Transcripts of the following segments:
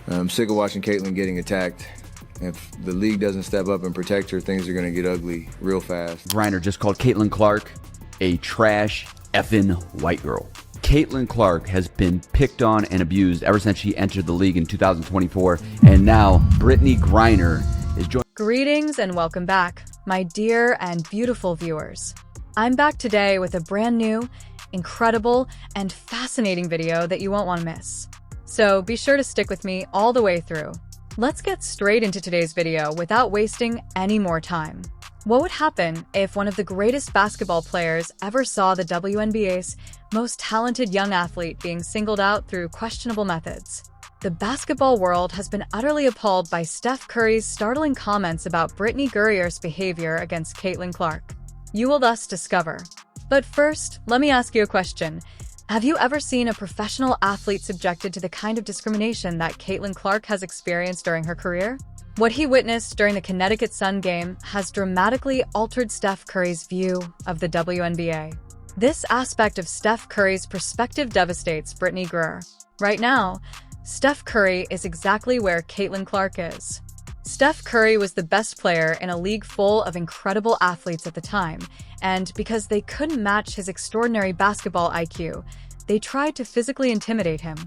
I'm sick of watching Caitlin getting attacked. If the league doesn't step up and protect her, things are going to get ugly real fast. Griner just called Caitlin Clark a trash effing white girl. Caitlin Clark has been picked on and abused ever since she entered the league in 2024, and now Brittney Griner is joining. Greetings and welcome back, my dear and beautiful viewers. I'm back today with a brand new, incredible, and fascinating video that you won't want to miss. So be sure to stick with me all the way through. Let's get straight into today's video without wasting any more time. What would happen if one of the greatest basketball players ever saw the WNBA's most talented young athlete being singled out through questionable methods? The basketball world has been utterly appalled by Steph Curry's startling comments about Brittney Griner's behavior against Caitlin Clark. You will thus discover. But first, let me ask you a question. Have you ever seen a professional athlete subjected to the kind of discrimination that Caitlin Clark has experienced during her career? What he witnessed during the Connecticut Sun game has dramatically altered Steph Curry's view of the WNBA. This aspect of Steph Curry's perspective devastates Brittney Griner. Right now, Steph Curry is exactly where Caitlin Clark is. Steph Curry was the best player in a league full of incredible athletes at the time, and because they couldn't match his extraordinary basketball IQ, they tried to physically intimidate him.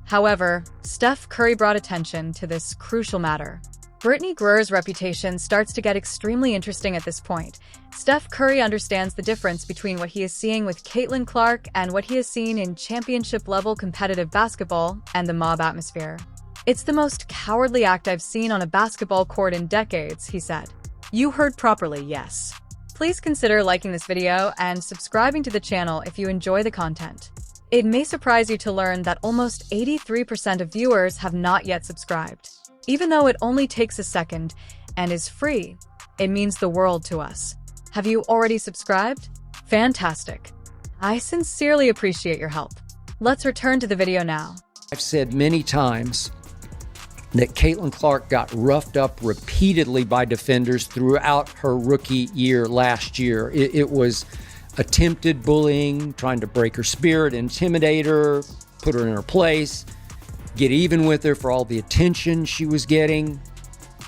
However, Steph Curry brought attention to this crucial matter. Brittney Griner's reputation starts to get extremely interesting at this point. Steph Curry understands the difference between what he is seeing with Caitlin Clark and what he has seen in championship-level competitive basketball and the mob atmosphere. "It's the most cowardly act I've seen on a basketball court in decades," he said. You heard properly, yes. Please consider liking this video and subscribing to the channel if you enjoy the content. It may surprise you to learn that almost 83% of viewers have not yet subscribed. Even though it only takes a second and is free, it means the world to us. Have you already subscribed? Fantastic. I sincerely appreciate your help. Let's return to the video now. I've said many times that Caitlin Clark got roughed up repeatedly by defenders throughout her rookie year last year. It was attempted bullying, trying to break her spirit, intimidate her, put her in her place, get even with her for all the attention she was getting.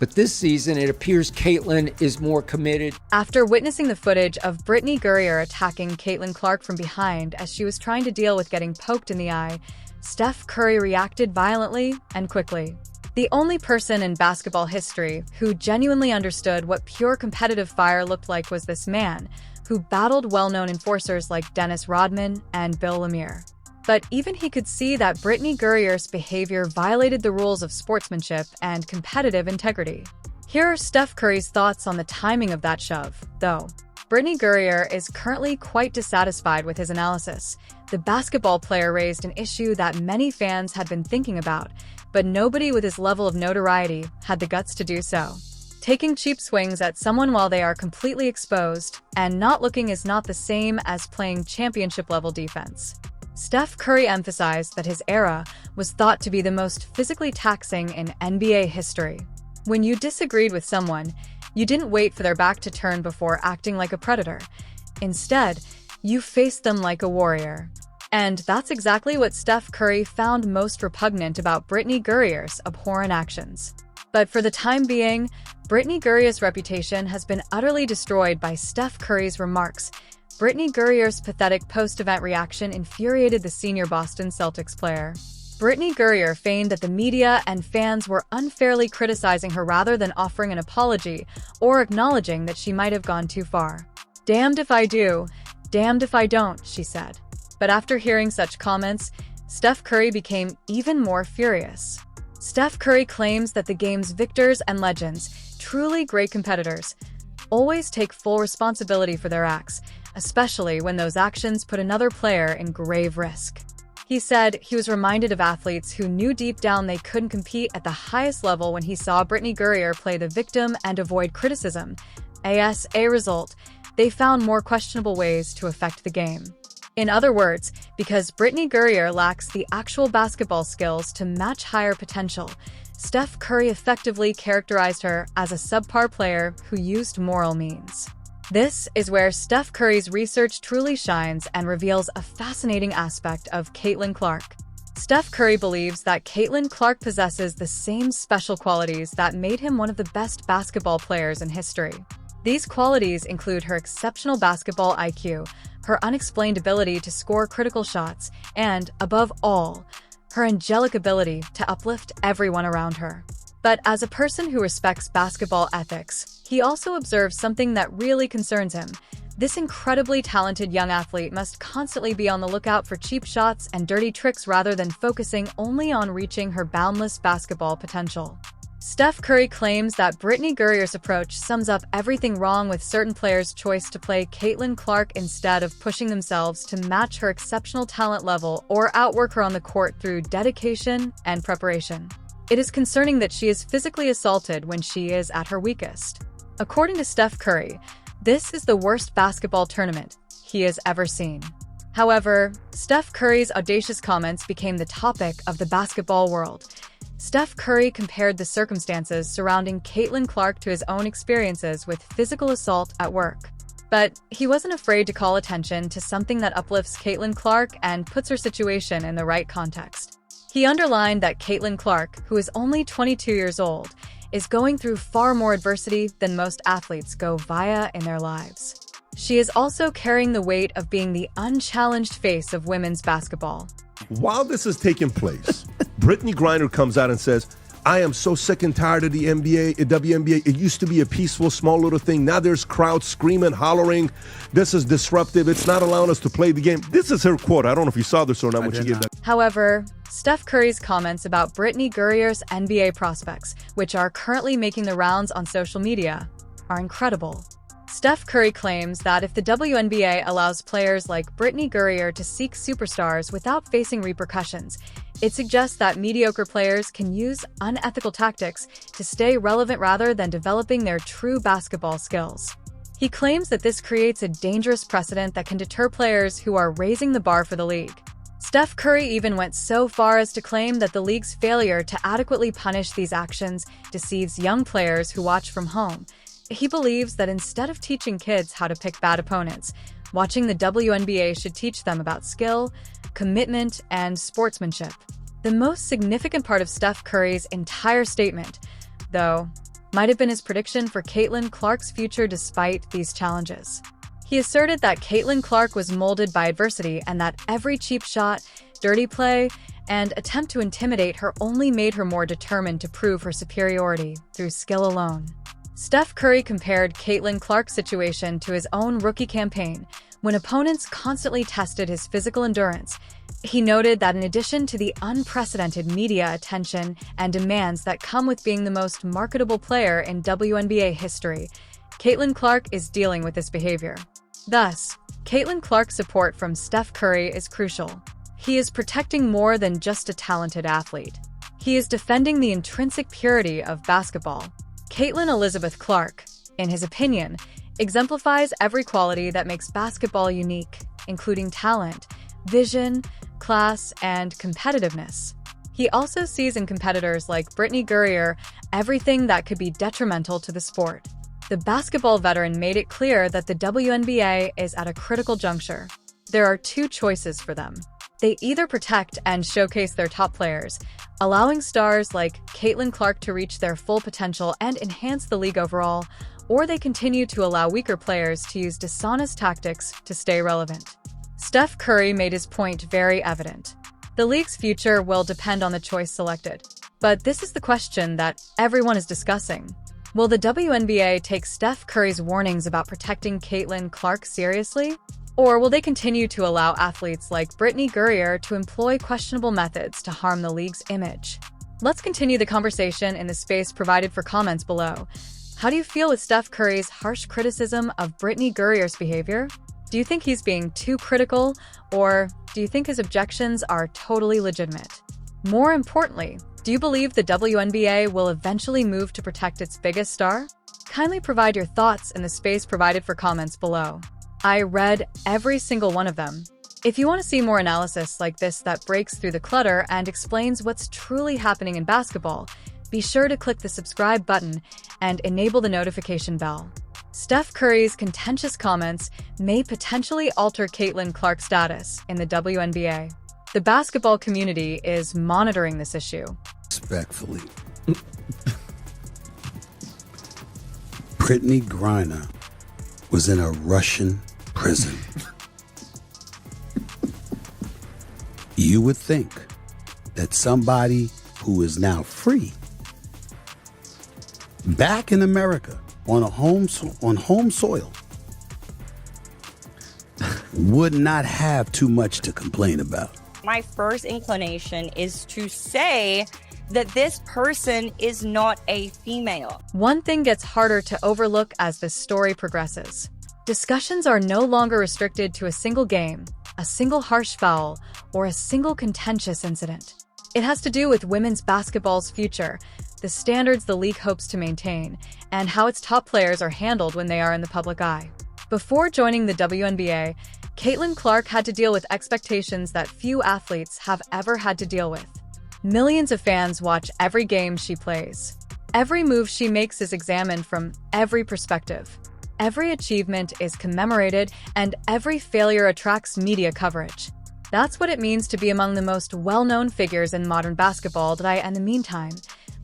But this season, it appears Caitlin is more committed. After witnessing the footage of Brittney Griner attacking Caitlin Clark from behind as she was trying to deal with getting poked in the eye, Steph Curry reacted violently and quickly. The only person in basketball history who genuinely understood what pure competitive fire looked like was this man, who battled well-known enforcers like Dennis Rodman and Bill Lemire. But even he could see that Brittney Griner's behavior violated the rules of sportsmanship and competitive integrity. Here are Steph Curry's thoughts on the timing of that shove, though. Brittney Griner is currently quite dissatisfied with his analysis. The basketball player raised an issue that many fans had been thinking about, but nobody with his level of notoriety had the guts to do so. Taking cheap swings at someone while they are completely exposed and not looking is not the same as playing championship-level defense. Steph Curry emphasized that his era was thought to be the most physically taxing in NBA history. When you disagreed with someone, you didn't wait for their back to turn before acting like a predator. Instead, you faced them like a warrior. And that's exactly what Steph Curry found most repugnant about Brittney Griner's abhorrent actions. But for the time being, Brittney Griner's reputation has been utterly destroyed by Steph Curry's remarks. Brittney Griner's pathetic post-event reaction infuriated the senior Boston Celtics player. Brittney Griner feigned that the media and fans were unfairly criticizing her rather than offering an apology or acknowledging that she might have gone too far. "Damned if I do, damned if I don't," she said. But after hearing such comments, Steph Curry became even more furious. Steph Curry claims that the game's victors and legends, truly great competitors, always take full responsibility for their acts, especially when those actions put another player in grave risk. He said he was reminded of athletes who knew deep down they couldn't compete at the highest level when he saw Brittney Griner play the victim and avoid criticism. As a result, they found more questionable ways to affect the game. In other words, because Brittney Griner lacks the actual basketball skills to match higher potential, Steph Curry effectively characterized her as a subpar player who used moral means. This is where Steph Curry's research truly shines and reveals a fascinating aspect of Caitlin Clark. Steph Curry believes that Caitlin Clark possesses the same special qualities that made him one of the best basketball players in history. These qualities include her exceptional basketball IQ, her unexplained ability to score critical shots, and, above all, her angelic ability to uplift everyone around her. But as a person who respects basketball ethics, he also observes something that really concerns him. This incredibly talented young athlete must constantly be on the lookout for cheap shots and dirty tricks rather than focusing only on reaching her boundless basketball potential. Steph Curry claims that Brittney Griner's approach sums up everything wrong with certain players' choice to play Caitlin Clark instead of pushing themselves to match her exceptional talent level or outwork her on the court through dedication and preparation. It is concerning that she is physically assaulted when she is at her weakest. According to Steph Curry, this is the worst basketball tournament he has ever seen. However, Steph Curry's audacious comments became the topic of the basketball world. Steph Curry compared the circumstances surrounding Caitlin Clark to his own experiences with physical assault at work. But he wasn't afraid to call attention to something that uplifts Caitlin Clark and puts her situation in the right context. He underlined that Caitlin Clark, who is only 22 years old, is going through far more adversity than most athletes go via in their lives. She is also carrying the weight of being the unchallenged face of women's basketball. While this is taking place, Brittney Griner comes out and says, I am so sick and tired of the WNBA. It used to be a peaceful, small little thing. Now there's crowds screaming, hollering. This is disruptive. It's not allowing us to play the game. This is her quote. I don't know if you saw this or not when she gave that. However, Steph Curry's comments about Brittney Griner's NBA prospects, which are currently making the rounds on social media, are incredible. Steph Curry claims that if the WNBA allows players like Brittney Griner to seek superstars without facing repercussions, it suggests that mediocre players can use unethical tactics to stay relevant rather than developing their true basketball skills. He claims that this creates a dangerous precedent that can deter players who are raising the bar for the league. Steph Curry even went so far as to claim that the league's failure to adequately punish these actions deceives young players who watch from home. He believes that instead of teaching kids how to pick bad opponents, watching the WNBA should teach them about skill, commitment, and sportsmanship. The most significant part of Steph Curry's entire statement, though, might have been his prediction for Caitlin Clark's future despite these challenges. He asserted that Caitlin Clark was molded by adversity and that every cheap shot, dirty play, and attempt to intimidate her only made her more determined to prove her superiority through skill alone. Steph Curry compared Caitlin Clark's situation to his own rookie campaign, when opponents constantly tested his physical endurance. He noted that in addition to the unprecedented media attention and demands that come with being the most marketable player in WNBA history, Caitlin Clark is dealing with this behavior. Thus, Caitlin Clark's support from Steph Curry is crucial. He is protecting more than just a talented athlete. He is defending the intrinsic purity of basketball. Caitlin Elizabeth Clark, in his opinion, exemplifies every quality that makes basketball unique, including talent, vision, class, and competitiveness. He also sees in competitors like Brittney Griner everything that could be detrimental to the sport. The basketball veteran made it clear that the WNBA is at a critical juncture. There are two choices for them. They either protect and showcase their top players, allowing stars like Caitlin Clark to reach their full potential and enhance the league overall, or they continue to allow weaker players to use dishonest tactics to stay relevant. Steph Curry made his point very evident. The league's future will depend on the choice selected. But this is the question that everyone is discussing. Will the WNBA take Steph Curry's warnings about protecting Caitlin Clark seriously? Or will they continue to allow athletes like Brittney Griner to employ questionable methods to harm the league's image? Let's continue the conversation in the space provided for comments below. How do you feel with Steph Curry's harsh criticism of Brittney Griner's behavior? Do you think he's being too critical, or do you think his objections are totally legitimate? More importantly, do you believe the WNBA will eventually move to protect its biggest star? Kindly provide your thoughts in the space provided for comments below. I read every single one of them. If you want to see more analysis like this that breaks through the clutter and explains what's truly happening in basketball, be sure to click the subscribe button and enable the notification bell. Steph Curry's contentious comments may potentially alter Caitlin Clark's status in the WNBA. The basketball community is monitoring this issue. Respectfully, Brittney Griner was in a Russian prison. You would think that somebody who is now free, back in America on home soil, would not have too much to complain about. My first inclination is to say that this person is not a female. One thing gets harder to overlook as this story progresses. Discussions are no longer restricted to a single game, a single harsh foul, or a single contentious incident. It has to do with women's basketball's future, the standards the league hopes to maintain, and how its top players are handled when they are in the public eye. Before joining the WNBA, Caitlin Clark had to deal with expectations that few athletes have ever had to deal with. Millions of fans watch every game she plays. Every move she makes is examined from every perspective. Every achievement is commemorated, and every failure attracts media coverage. That's what it means to be among the most well-known figures in modern basketball today, and in the meantime,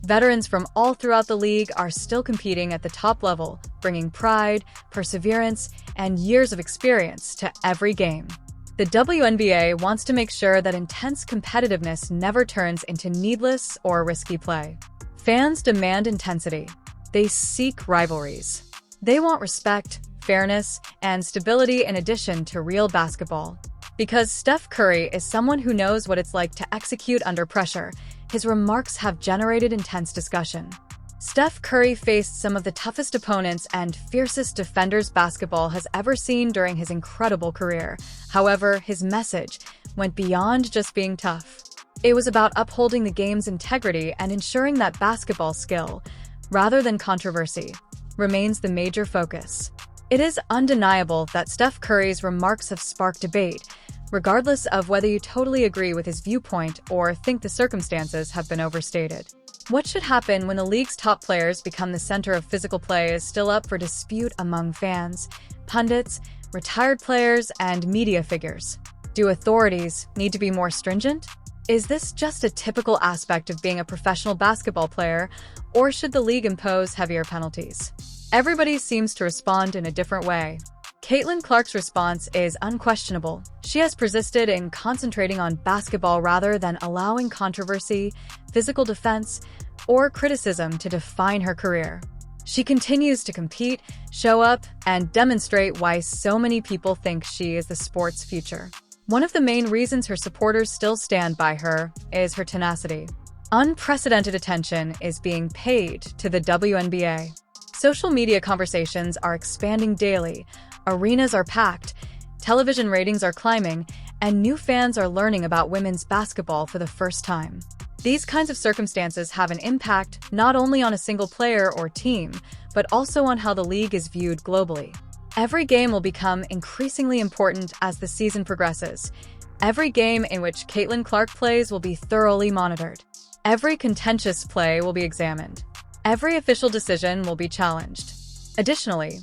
veterans from all throughout the league are still competing at the top level, bringing pride, perseverance, and years of experience to every game. The WNBA wants to make sure that intense competitiveness never turns into needless or risky play. Fans demand intensity. They seek rivalries. They want respect, fairness, and stability in addition to real basketball. Because Steph Curry is someone who knows what it's like to execute under pressure, his remarks have generated intense discussion. Steph Curry faced some of the toughest opponents and fiercest defenders basketball has ever seen during his incredible career. However, his message went beyond just being tough. It was about upholding the game's integrity and ensuring that basketball skill, rather than controversy, remains the major focus. It is undeniable that Steph Curry's remarks have sparked debate, regardless of whether you totally agree with his viewpoint or think the circumstances have been overstated. What should happen when the league's top players become the center of physical play is still up for dispute among fans, pundits, retired players, and media figures. Do authorities need to be more stringent? Is this just a typical aspect of being a professional basketball player, or should the league impose heavier penalties? Everybody seems to respond in a different way. Caitlin Clark's response is unquestionable. She has persisted in concentrating on basketball rather than allowing controversy, physical defense, or criticism to define her career. She continues to compete, show up, and demonstrate why so many people think she is the sport's future. One of the main reasons her supporters still stand by her is her tenacity. Unprecedented attention is being paid to the WNBA. Social media conversations are expanding daily, arenas are packed, television ratings are climbing, and new fans are learning about women's basketball for the first time. These kinds of circumstances have an impact not only on a single player or team, but also on how the league is viewed globally. Every game will become increasingly important as the season progresses. Every game in which Caitlin Clark plays will be thoroughly monitored. Every contentious play will be examined. Every official decision will be challenged. Additionally,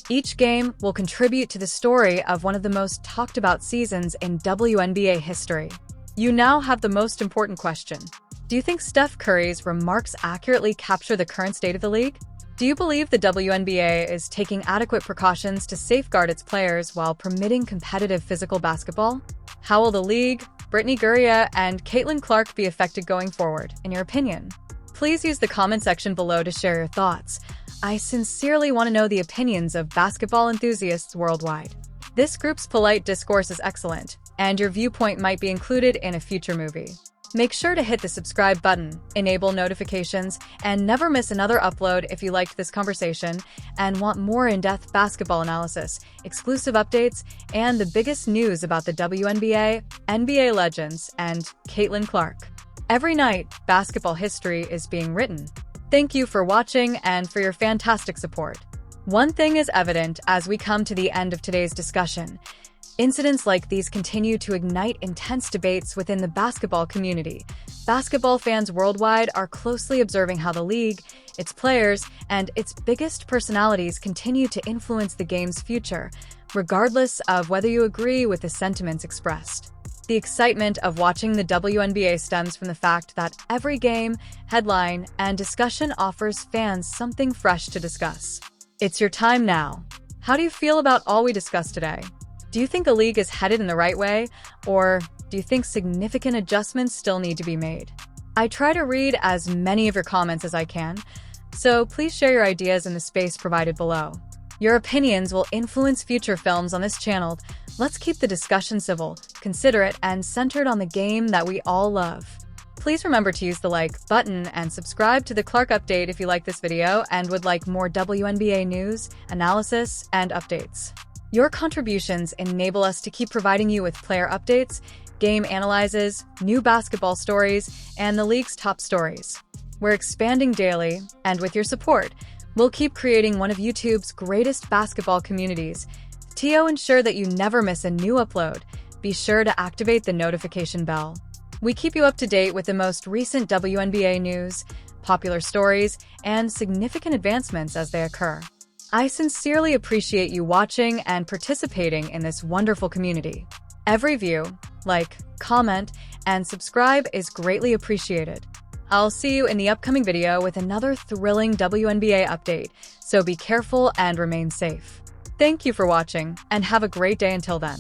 each game will contribute to the story of one of the most talked about seasons in WNBA history. You now have the most important question. Do you think Steph Curry's remarks accurately capture the current state of the league? Do you believe the WNBA is taking adequate precautions to safeguard its players while permitting competitive physical basketball? How will the league, Brittney Griner, and Caitlin Clark be affected going forward, in your opinion? Please use the comment section below to share your thoughts. I sincerely want to know the opinions of basketball enthusiasts worldwide. This group's polite discourse is excellent, and your viewpoint might be included in a future movie. Make sure to hit the subscribe button, enable notifications, and never miss another upload if you liked this conversation and want more in-depth basketball analysis, exclusive updates, and the biggest news about the WNBA, NBA legends, and Caitlin Clark. Every night, basketball history is being written. Thank you for watching and for your fantastic support. One thing is evident as we come to the end of today's discussion. Incidents like these continue to ignite intense debates within the basketball community. Basketball fans worldwide are closely observing how the league, its players, and its biggest personalities continue to influence the game's future, regardless of whether you agree with the sentiments expressed. The excitement of watching the WNBA stems from the fact that every game, headline, and discussion offers fans something fresh to discuss. It's your time now. How do you feel about all we discussed today? Do you think the league is headed in the right way, or do you think significant adjustments still need to be made? I try to read as many of your comments as I can, so please share your ideas in the space provided below. Your opinions will influence future films on this channel. Let's keep the discussion civil, considerate, and centered on the game that we all love. Please remember to use the like button and subscribe to the Clark Update if you like this video and would like more WNBA news, analysis, and updates. Your contributions enable us to keep providing you with player updates, game analyses, new basketball stories, and the league's top stories. We're expanding daily, and with your support, we'll keep creating one of YouTube's greatest basketball communities. To ensure that you never miss a new upload, be sure to activate the notification bell. We keep you up to date with the most recent WNBA news, popular stories, and significant advancements as they occur. I sincerely appreciate you watching and participating in this wonderful community. Every view, like, comment, and subscribe is greatly appreciated. I'll see you in the upcoming video with another thrilling WNBA update, so be careful and remain safe. Thank you for watching, and have a great day until then.